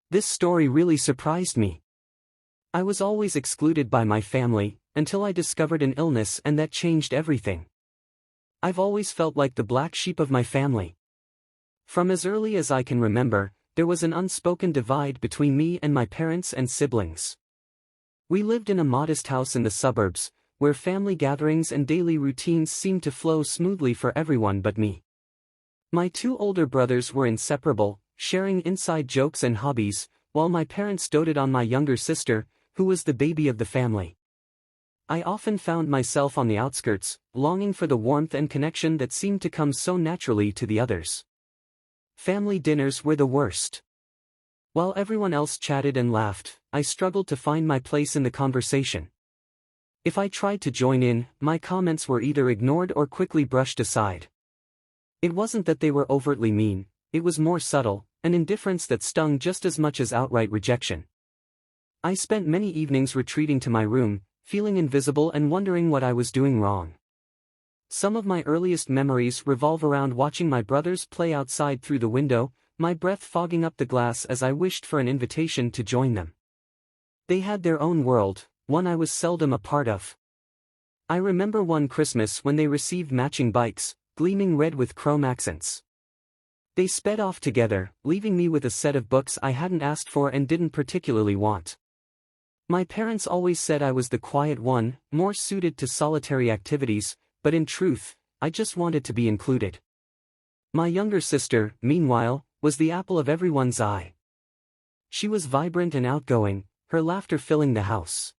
This story really surprised me. I was always excluded by my family, until I discovered an illness, and that changed everything. I've always felt like the black sheep of my family. From as early as I can remember, there was an unspoken divide between me and my parents and siblings. We lived in a modest house in the suburbs, where family gatherings and daily routines seemed to flow smoothly for everyone but me. My two older brothers were inseparable, sharing inside jokes and hobbies, while my parents doted on my younger sister, who was the baby of the family. I often found myself on the outskirts, longing for the warmth and connection that seemed to come so naturally to the others. Family dinners were the worst. While everyone else chatted and laughed, I struggled to find my place in the conversation. If I tried to join in, my comments were either ignored or quickly brushed aside. It wasn't that they were overtly mean, it was more subtle, an indifference that stung just as much as outright rejection. I spent many evenings retreating to my room, feeling invisible and wondering what I was doing wrong. Some of my earliest memories revolve around watching my brothers play outside through the window, my breath fogging up the glass as I wished for an invitation to join them. They had their own world, one I was seldom a part of. I remember one Christmas when they received matching bikes, gleaming red with chrome accents. They sped off together, leaving me with a set of books I hadn't asked for and didn't particularly want. My parents always said I was the quiet one, more suited to solitary activities, but in truth, I just wanted to be included. My younger sister, meanwhile, was the apple of everyone's eye. She was vibrant and outgoing, her laughter filling the house.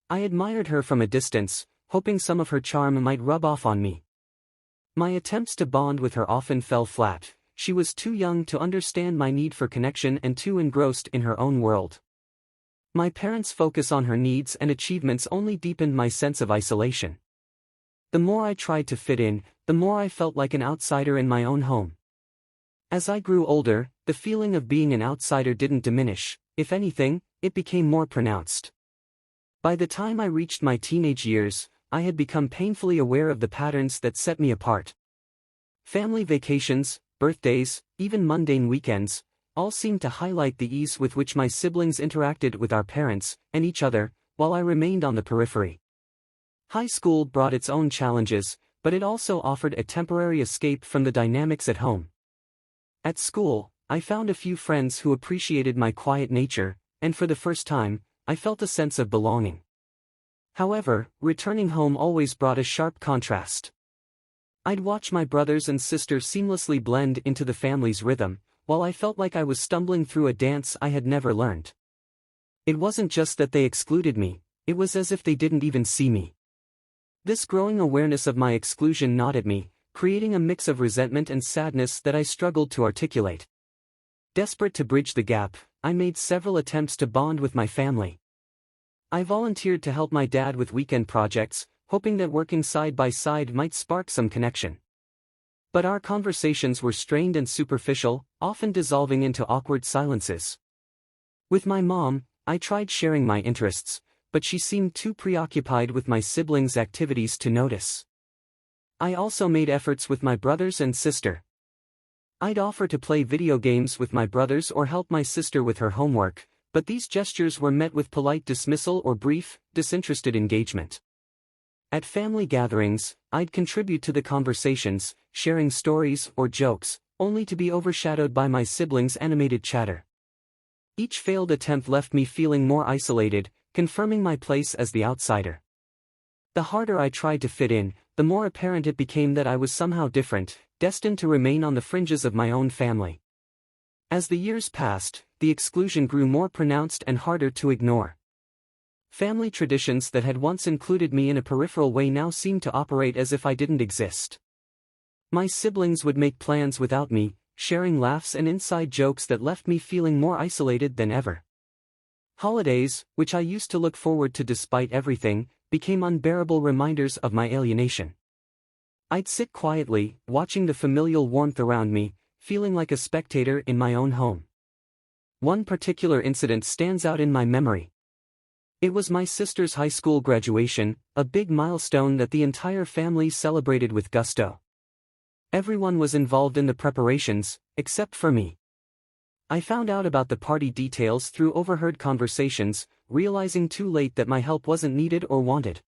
I admired her from a distance, hoping some of her charm might rub off on me. My attempts to bond with her often fell flat. She was too young to understand my need for connection and too engrossed in her own world. My parents' focus on her needs and achievements only deepened my sense of isolation. The more I tried to fit in, the more I felt like an outsider in my own home. As I grew older, the feeling of being an outsider didn't diminish. If anything, it became more pronounced. By the time I reached my teenage years, I had become painfully aware of the patterns that set me apart. Family vacations, birthdays, even mundane weekends, all seemed to highlight the ease with which my siblings interacted with our parents and each other, while I remained on the periphery. High school brought its own challenges, but it also offered a temporary escape from the dynamics at home. At school, I found a few friends who appreciated my quiet nature, and for the first time, I felt a sense of belonging. However, returning home always brought a sharp contrast. I'd watch my brothers and sisters seamlessly blend into the family's rhythm, while I felt like I was stumbling through a dance I had never learned. It wasn't just that they excluded me, it was as if they didn't even see me. This growing awareness of my exclusion gnawed at me, creating a mix of resentment and sadness that I struggled to articulate. Desperate to bridge the gap, I made several attempts to bond with my family. I volunteered to help my dad with weekend projects, hoping that working side by side might spark some connection. But our conversations were strained and superficial, often dissolving into awkward silences. With my mom, I tried sharing my interests, but she seemed too preoccupied with my siblings' activities to notice. I also made efforts with my brothers and sister. I'd offer to play video games with my brothers or help my sister with her homework, but these gestures were met with polite dismissal or brief, disinterested engagement. At family gatherings, I'd contribute to the conversations, sharing stories or jokes, only to be overshadowed by my siblings' animated chatter. Each failed attempt left me feeling more isolated, confirming my place as the outsider. The harder I tried to fit in, the more apparent it became that I was somehow different, destined to remain on the fringes of my own family. As the years passed, the exclusion grew more pronounced and harder to ignore. Family traditions that had once included me in a peripheral way now seemed to operate as if I didn't exist. My siblings would make plans without me, sharing laughs and inside jokes that left me feeling more isolated than ever. Holidays, which I used to look forward to despite everything, became unbearable reminders of my alienation. I'd sit quietly, watching the familial warmth around me, feeling like a spectator in my own home. One particular incident stands out in my memory. It was my sister's high school graduation, a big milestone that the entire family celebrated with gusto. Everyone was involved in the preparations, except for me. I found out about the party details through overheard conversations, realizing too late that my help wasn't needed or wanted.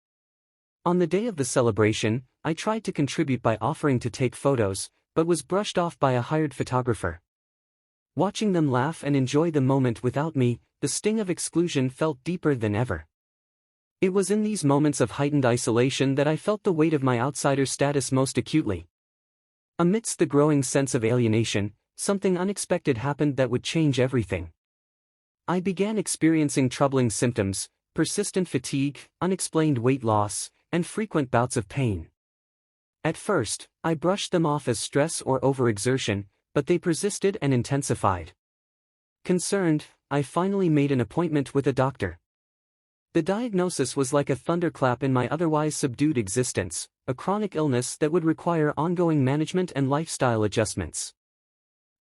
On the day of the celebration, I tried to contribute by offering to take photos, but was brushed off by a hired photographer. Watching them laugh and enjoy the moment without me, the sting of exclusion felt deeper than ever. It was in these moments of heightened isolation that I felt the weight of my outsider status most acutely. Amidst the growing sense of alienation, something unexpected happened that would change everything. I began experiencing troubling symptoms, persistent fatigue, unexplained weight loss, and frequent bouts of pain. At first, I brushed them off as stress or overexertion, but they persisted and intensified. Concerned, I finally made an appointment with a doctor. The diagnosis was like a thunderclap in my otherwise subdued existence, a chronic illness that would require ongoing management and lifestyle adjustments.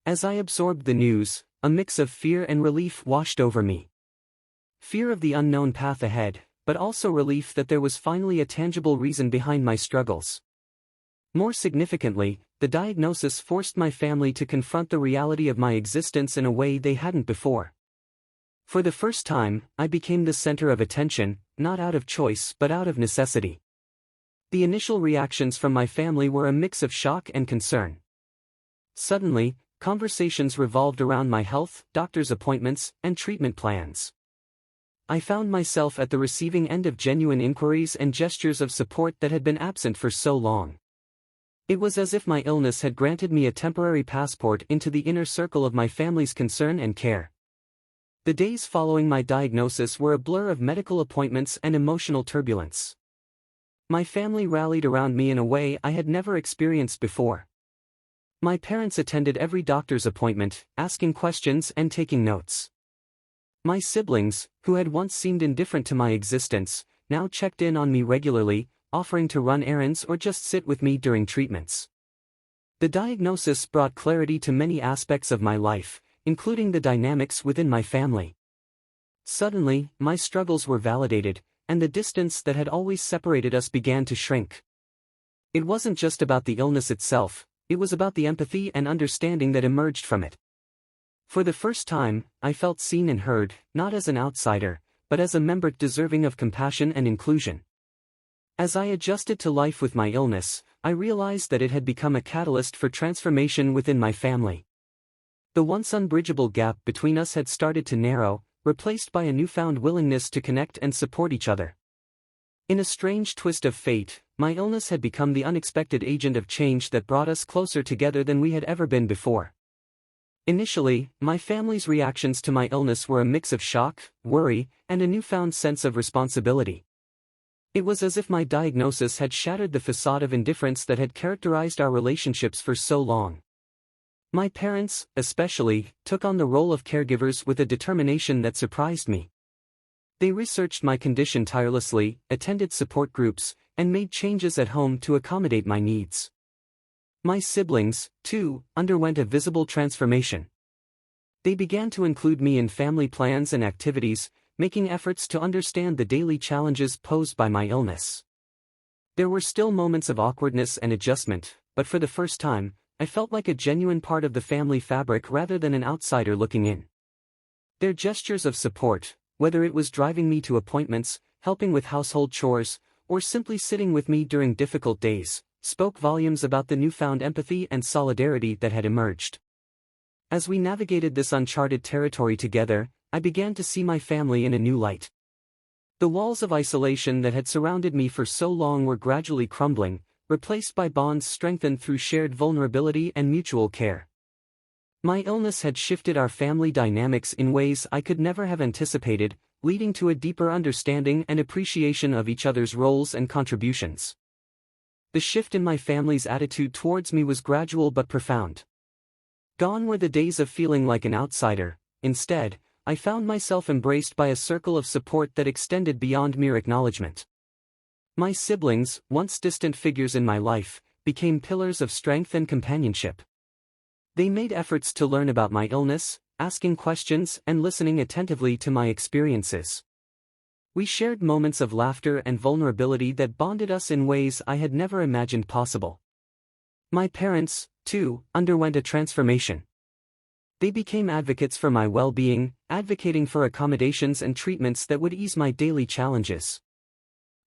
As I absorbed the news, a mix of fear and relief washed over me. Fear of the unknown path ahead, but also relief that there was finally a tangible reason behind my struggles. More significantly, the diagnosis forced my family to confront the reality of my existence in a way they hadn't before. For the first time, I became the center of attention, not out of choice but out of necessity. The initial reactions from my family were a mix of shock and concern. Suddenly, conversations revolved around my health, doctor's appointments, and treatment plans. I found myself at the receiving end of genuine inquiries and gestures of support that had been absent for so long. It was as if my illness had granted me a temporary passport into the inner circle of my family's concern and care. The days following my diagnosis were a blur of medical appointments and emotional turbulence. My family rallied around me in a way I had never experienced before. My parents attended every doctor's appointment, asking questions and taking notes. My siblings, who had once seemed indifferent to my existence, now checked in on me regularly, offering to run errands or just sit with me during treatments. The diagnosis brought clarity to many aspects of my life, including the dynamics within my family. Suddenly, my struggles were validated, and the distance that had always separated us began to shrink. It wasn't just about the illness itself, it was about the empathy and understanding that emerged from it. For the first time, I felt seen and heard, not as an outsider, but as a member deserving of compassion and inclusion. As I adjusted to life with my illness, I realized that it had become a catalyst for transformation within my family. The once unbridgeable gap between us had started to narrow, replaced by a newfound willingness to connect and support each other. In a strange twist of fate, my illness had become the unexpected agent of change that brought us closer together than we had ever been before. Initially, my family's reactions to my illness were a mix of shock, worry, and a newfound sense of responsibility. It was as if my diagnosis had shattered the facade of indifference that had characterized our relationships for so long. My parents, especially, took on the role of caregivers with a determination that surprised me. They researched my condition tirelessly, attended support groups, and made changes at home to accommodate my needs. My siblings, too, underwent a visible transformation. They began to include me in family plans and activities, making efforts to understand the daily challenges posed by my illness. There were still moments of awkwardness and adjustment, but for the first time, I felt like a genuine part of the family fabric rather than an outsider looking in. Their gestures of support, whether it was driving me to appointments, helping with household chores, or simply sitting with me during difficult days, spoke volumes about the newfound empathy and solidarity that had emerged. As we navigated this uncharted territory together, I began to see my family in a new light. The walls of isolation that had surrounded me for so long were gradually crumbling, replaced by bonds strengthened through shared vulnerability and mutual care. My illness had shifted our family dynamics in ways I could never have anticipated, leading to a deeper understanding and appreciation of each other's roles and contributions. The shift in my family's attitude towards me was gradual but profound. Gone were the days of feeling like an outsider. Instead, I found myself embraced by a circle of support that extended beyond mere acknowledgement. My siblings, once distant figures in my life, became pillars of strength and companionship. They made efforts to learn about my illness, asking questions and listening attentively to my experiences. We shared moments of laughter and vulnerability that bonded us in ways I had never imagined possible. My parents, too, underwent a transformation. They became advocates for my well-being, advocating for accommodations and treatments that would ease my daily challenges.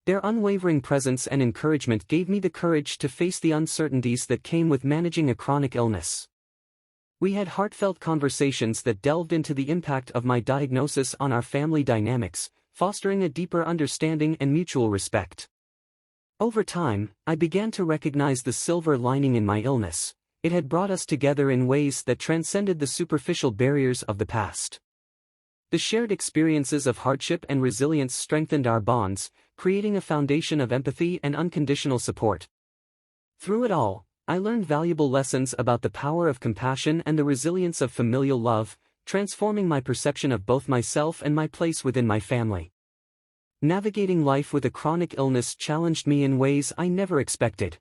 Their unwavering presence and encouragement gave me the courage to face the uncertainties that came with managing a chronic illness. We had heartfelt conversations that delved into the impact of my diagnosis on our family dynamics, fostering a deeper understanding and mutual respect. Over time, I began to recognize the silver lining in my illness. It had brought us together in ways that transcended the superficial barriers of the past. The shared experiences of hardship and resilience strengthened our bonds, creating a foundation of empathy and unconditional support. Through it all, I learned valuable lessons about the power of compassion and the resilience of familial love, transforming my perception of both myself and my place within my family. Navigating life with a chronic illness challenged me in ways I never expected.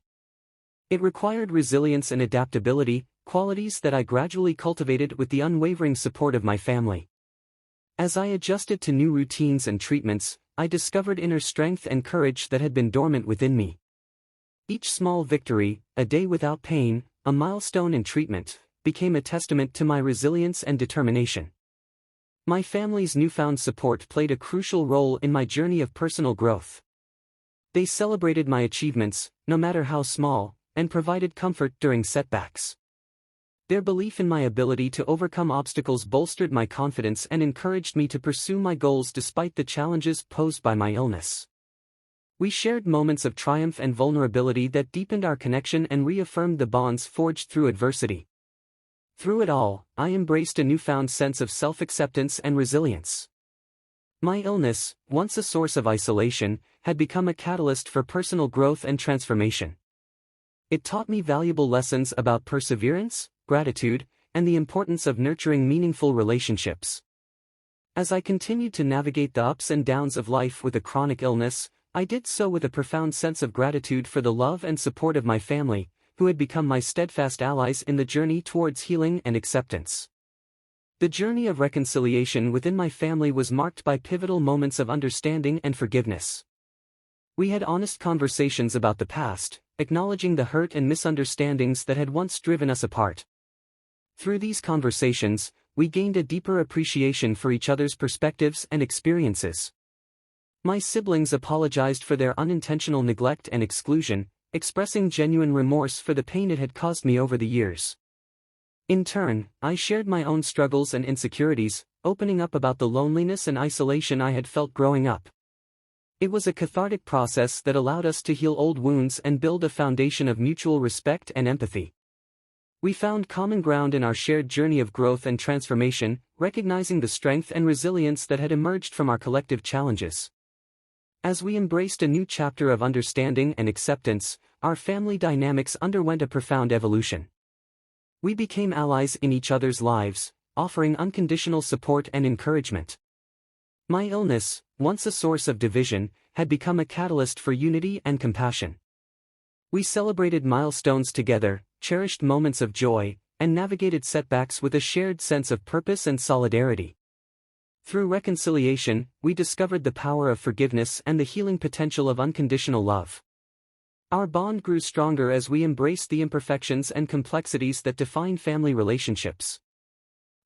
It required resilience and adaptability, qualities that I gradually cultivated with the unwavering support of my family. As I adjusted to new routines and treatments, I discovered inner strength and courage that had been dormant within me. Each small victory, a day without pain, a milestone in treatment, became a testament to my resilience and determination. My family's newfound support played a crucial role in my journey of personal growth. They celebrated my achievements, no matter how small, and provided comfort during setbacks. Their belief in my ability to overcome obstacles bolstered my confidence and encouraged me to pursue my goals despite the challenges posed by my illness. We shared moments of triumph and vulnerability that deepened our connection and reaffirmed the bonds forged through adversity. Through it all, I embraced a newfound sense of self-acceptance and resilience. My illness, once a source of isolation, had become a catalyst for personal growth and transformation. It taught me valuable lessons about perseverance, gratitude, and the importance of nurturing meaningful relationships. As I continued to navigate the ups and downs of life with a chronic illness, I did so with a profound sense of gratitude for the love and support of my family, who had become my steadfast allies in the journey towards healing and acceptance. The journey of reconciliation within my family was marked by pivotal moments of understanding and forgiveness. We had honest conversations about the past, acknowledging the hurt and misunderstandings that had once driven us apart. Through these conversations, we gained a deeper appreciation for each other's perspectives and experiences. My siblings apologized for their unintentional neglect and exclusion, expressing genuine remorse for the pain it had caused me over the years. In turn, I shared my own struggles and insecurities, opening up about the loneliness and isolation I had felt growing up. It was a cathartic process that allowed us to heal old wounds and build a foundation of mutual respect and empathy. We found common ground in our shared journey of growth and transformation, recognizing the strength and resilience that had emerged from our collective challenges. As we embraced a new chapter of understanding and acceptance, our family dynamics underwent a profound evolution. We became allies in each other's lives, offering unconditional support and encouragement. My illness, once a source of division, had become a catalyst for unity and compassion. We celebrated milestones together, cherished moments of joy, and navigated setbacks with a shared sense of purpose and solidarity. Through reconciliation, we discovered the power of forgiveness and the healing potential of unconditional love. Our bond grew stronger as we embraced the imperfections and complexities that define family relationships.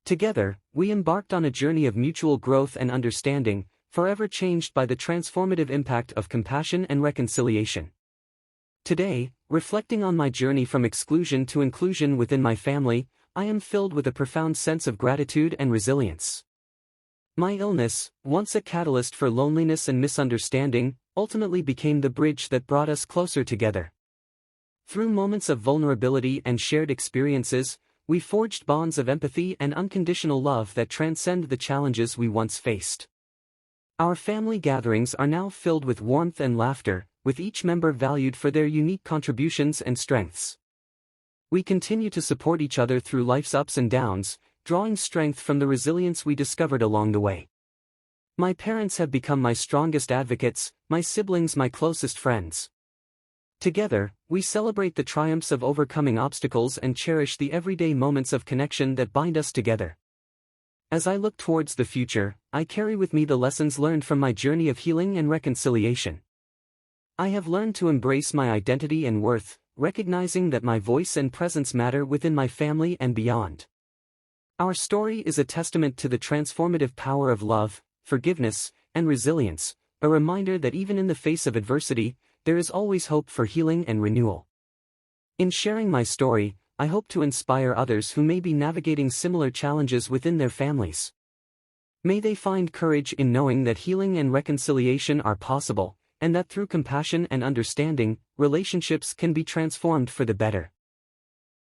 Together, we embarked on a journey of mutual growth and understanding, forever changed by the transformative impact of compassion and reconciliation. Today, reflecting on my journey from exclusion to inclusion within my family, I am filled with a profound sense of gratitude and resilience. My illness, once a catalyst for loneliness and misunderstanding, ultimately became the bridge that brought us closer together. Through moments of vulnerability and shared experiences, we forged bonds of empathy and unconditional love that transcend the challenges we once faced. Our family gatherings are now filled with warmth and laughter, with each member valued for their unique contributions and strengths. We continue to support each other through life's ups and downs, drawing strength from the resilience we discovered along the way. My parents have become my strongest advocates, my siblings my closest friends. Together, we celebrate the triumphs of overcoming obstacles and cherish the everyday moments of connection that bind us together. As I look towards the future, I carry with me the lessons learned from my journey of healing and reconciliation. I have learned to embrace my identity and worth, recognizing that my voice and presence matter within my family and beyond. Our story is a testament to the transformative power of love, forgiveness, and resilience, a reminder that even in the face of adversity, there is always hope for healing and renewal. In sharing my story, I hope to inspire others who may be navigating similar challenges within their families. May they find courage in knowing that healing and reconciliation are possible, and that through compassion and understanding, relationships can be transformed for the better.